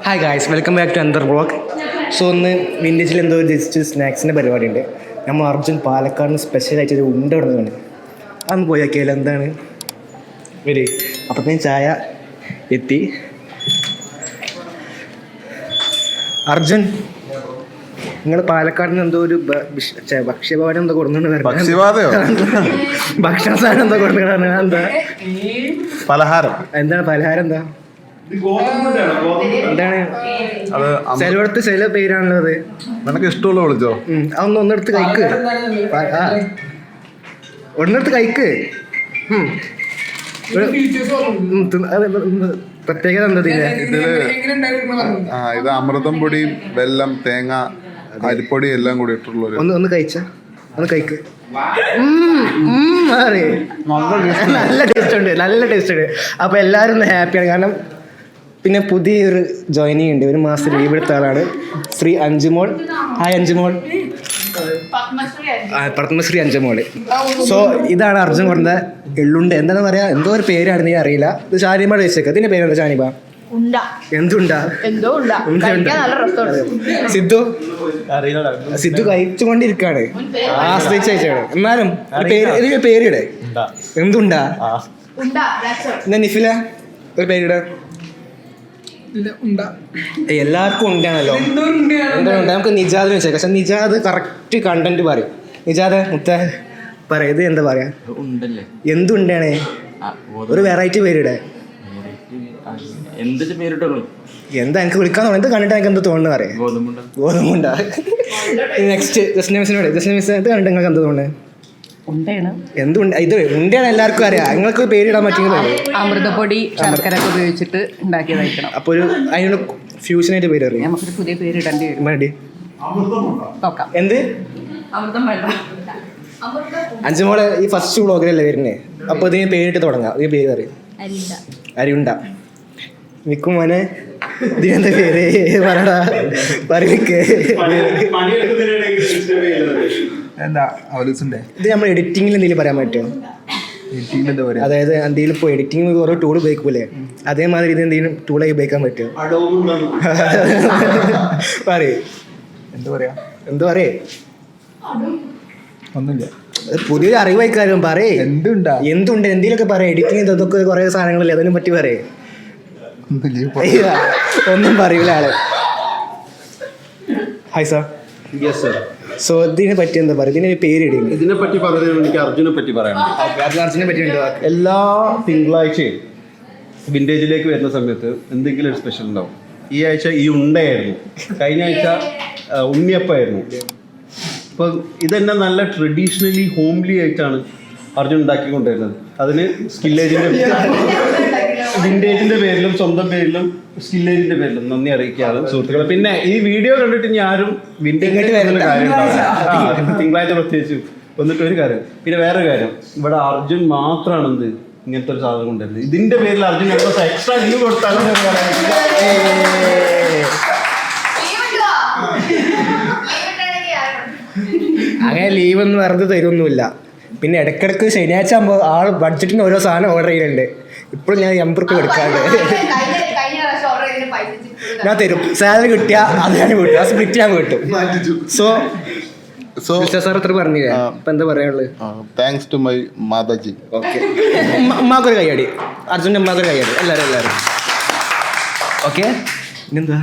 Hi guys, welcome back to അന്തർ vlog. So ഒന്ന് വിൻറ്റേജിൽ എന്തോ ജസ്റ്റ് സ്നാക്സിൻ്റെ പരിപാടിയുണ്ട്. നമ്മൾ അർജുൻ പാലക്കാടിന് സ്പെഷ്യലായിട്ടൊരു ഉണ്ട ഇടുന്നതാണ്. അതൊന്ന് പോയി നോക്കിയാൽ എന്താണ് വരി. അപ്പോഴത്തേക്കും ചായ എത്തി. അർജുൻ, നിങ്ങൾ പാലക്കാടിന് എന്തോ ഒരു ഭക്ഷ്യഭവനം എന്തോ കൊടുക്കുന്നുണ്ട്. ഭക്ഷണ സാധനം എന്തോ കൊടുക്കണം. എന്താ പലഹാരം? എന്താണ് പലഹാരം? എന്താ എന്താണ്? ചിലയിടത്ത് ചില പേരാണല്ലോ അത്. നിനക്ക് ഇഷ്ടമുള്ള വിളിച്ചോ. അതൊന്ന് ഒന്നെടുത്ത് കഴിക്ക്. ഒന്നെടുത്ത് കഴിക്ക്. പ്രത്യേകത എന്താ ഇത് അമൃതം പൊടി, വെല്ലം, തേങ്ങ, അരിപ്പൊടി എല്ലാം കൂടി ഇട്ടുള്ള ഒന്ന് കഴിച്ച ഒന്ന് കഴിക്ക്. നല്ല ടേസ്റ്റ് ഉണ്ട്, നല്ല ടേസ്റ്റ് ഉണ്ട്. അപ്പൊ എല്ലാവരും ഒന്ന് ഹാപ്പിയാണ്. കാരണം പിന്നെ പുതിയൊരു ജോയിനിങ് ഉണ്ട്. 1 മാസം ലീവ് എടുത്ത ആളാണ് ശ്രീ അഞ്ചുമോൾ. ഹായ് അഞ്ചുമോൾ. പത്മശ്രീ അഞ്ചുമോള്. സോ ഇതാണ് അർജുൻ പറഞ്ഞ എള്ളുണ്ട്. എന്താണെന്ന് പറയാ, എന്തോ ഒരു പേരാണ്, നീ അറിയില്ല. ഇത് ഷാനിബയുടെ വെച്ചേക്ക്. ഇതിന്റെ പേരെന്താ ഷാനിബ? എന്തുണ്ടാ? സിദ്ധു കഴിച്ചുകൊണ്ടിരിക്കാണ്, ആശ്രയിച്ച് കഴിച്ചാണ്. എന്നാലും പേരിടെ എന്തുണ്ടാ? എന്നാ നിഫില ഒരു പേരിടെ. എല്ലാവർക്കും ഉണ്ടാണല്ലോ. എന്തുകൊണ്ട് നമുക്ക് നിജാദിന് വെച്ചേക്കാം. പക്ഷെ നിജാദ് കറക്റ്റ് കണ്ടന്റ് പറയും. നിജാദ് മുത്ത പറയാ, ഇത് എന്താ പറയാ? എന്തുണ്ടാണ്? ഒരു വെറൈറ്റി പേരിടെ. എന്താ എനിക്ക് വിളിക്കാൻ തോന്നുന്നു? എന്ത് കണ്ടിട്ട് എനിക്ക് എന്ത് തോന്നുന്നു പറയാം. ഗോതമ്പുണ്ട. നെക്സ്റ്റ് ജസ്നമിസിനോട്. ജസ്നമിസ് ഇത് കണ്ടിട്ട് നിങ്ങൾക്ക് എന്ത് തോന്നുന്നത്? എന്തുണ്ട്? ഇത് ഉണ്ടയാണ് എല്ലാവർക്കും അറിയാം. നിങ്ങൾക്ക് പേരിടാൻ പറ്റുന്നത് അമൃതപ്പൊടി, ശർക്കര ഒക്കെ ഉപയോഗിച്ചിട്ട് ഉണ്ടാക്കിയതായിരിക്കണം. അപ്പൊ ഒരു അതിനൊരു ഫ്യൂഷനായിട്ട് പേര് അറിയാം. നമുക്കൊരു പുതിയ പേരിടേണ്ടി വരും. വേണ്ടി നോക്കാം. എന്ത് അമൃതം വേണ്ട. അഞ്ചുമോളെ ഈ ഫസ്റ്റ് വ്ളോഗിലല്ലേ വരുന്നേ. അപ്പൊ ഇതിന് പേരിട്ട് തുടങ്ങാം. ഇതിന് പേര് അറിയാം. അരിയുണ്ട. നിക്കും മോനെ, ഇതിനെന്താ പേര് പറടാ? പറയേ എന്താ അവലൂസിന്റെ? ഇത് നമ്മൾ എഡിറ്റിങ്ങിൽ എന്തെങ്കിലും പറയാൻ പറ്റുമോ? അതായത് എന്തെങ്കിലും ഇപ്പോൾ എഡിറ്റിംഗ് ഓരോ ടൂൾ ഉപയോഗിക്കൂലേ, അതേമാതിരി ഇത് എന്തെങ്കിലും ടൂളായി ഉപയോഗിക്കാൻ പറ്റുമോ? പറയേ. എന്താ പറയാ? എന്താ പറയേ? ഒന്നുമില്ല. പുതിയൊരു അറിവായിക്കാരും പറയേ. എന്തുണ്ട് എന്തെങ്കിലുമൊക്കെ പറയാം. എഡിറ്റിംഗ് ഇതൊക്കെ കുറെ സാധനങ്ങളല്ലേ, അതിനെ പറ്റി പറയേ. ഒന്നും പറയൂല ആള്. Hi sir. Yes sir. So ഇതിനെ പറ്റി എന്താ പറയുക? ഇതിന് പേരിടും. ഇതിനെ പറ്റി പറയുന്നത് എനിക്ക് അർജുനെ പറ്റി പറയണം. അർജുനെ പറ്റി എല്ലാ തിങ്കളാഴ്ചയും വിൻറ്റേജിലേക്ക് വരുന്ന സമയത്ത് എന്തെങ്കിലും ഒരു സ്പെഷ്യൽ ഉണ്ടാവും. ഈ ആഴ്ച ഈ ഉണ്ടയായിരുന്നു, കഴിഞ്ഞ ആഴ്ച ഉണ്ണിയപ്പമായിരുന്നു. അപ്പോൾ ഇതെന്നെ നല്ല ട്രഡീഷണലി ഹോംലി ആയിട്ടാണ് അർജുൻ ഉണ്ടാക്കിക്കൊണ്ടിരുന്നത്. അതിന് സ്കില്ലേജിൻ്റെ വിൻറ്റേജിൻ്റെ പേരിലും സ്വന്തം പേരിലും സ്കില്ലേജിൻ്റെ പേരിലും നന്ദി അറിയിക്കുകയാണ് സുഹൃത്തുക്കളെ. പിന്നെ ഈ വീഡിയോ കണ്ടിട്ട് ഇനി ആരും വിൻറ്റേജിലേക്ക് വരുന്ന കാര്യം ഉണ്ടാവില്ല. തിങ്കളാഴ്ച പ്രത്യേകിച്ച് വന്നിട്ട് ഒരു കാര്യം. പിന്നെ വേറൊരു കാര്യം, ഇവിടെ അർജുൻ മാത്രമാണ് എന്ത് ഇങ്ങനത്തെ ഒരു സാധനം കൊണ്ടുവരുന്നത്. ഇതിൻ്റെ പേരിൽ അർജുൻ എക്സ്ട്രാ ലീവ് കൊടുത്താലും അങ്ങനെ ലീവ് ഒന്നും വെറുതെ തരുമൊന്നുമില്ല. പിന്നെ ഇടയ്ക്കിടയ്ക്ക് ശനിയാഴ്ച ആകുമ്പോൾ ആൾ ബഡ്ജറ്റിന് ഓരോ സാധനം ഓർഡർ ചെയ്യുന്നുണ്ട്. ഇപ്പോഴും ഞാൻ 80 റുപ്യ കൊടുക്കാണ്ട് ഞാൻ തരും. സാലറി കിട്ടിയാൽ അത് ഞാൻ കിട്ടും, ആ സ്പ്ലിറ്റ് ഞാൻ കിട്ടും. സോ സാർ എത്ര പറഞ്ഞില്ലേ? ഇപ്പം എന്താ പറയാനുള്ളത്? Thanks to my mataji. Okay, ഉമ്മാക്കൊരു കൈയടി. അർജുൻ്റെ ഉമ്മാക്കൊരു കൈയടി. എല്ലാവരും ഓക്കെ. ഇനിയെന്താ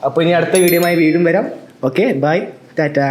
അപ്പോൾ ഇനി അടുത്ത വീഡിയോയുമായി വീണ്ടും വരാം. Okay, bye, Tata.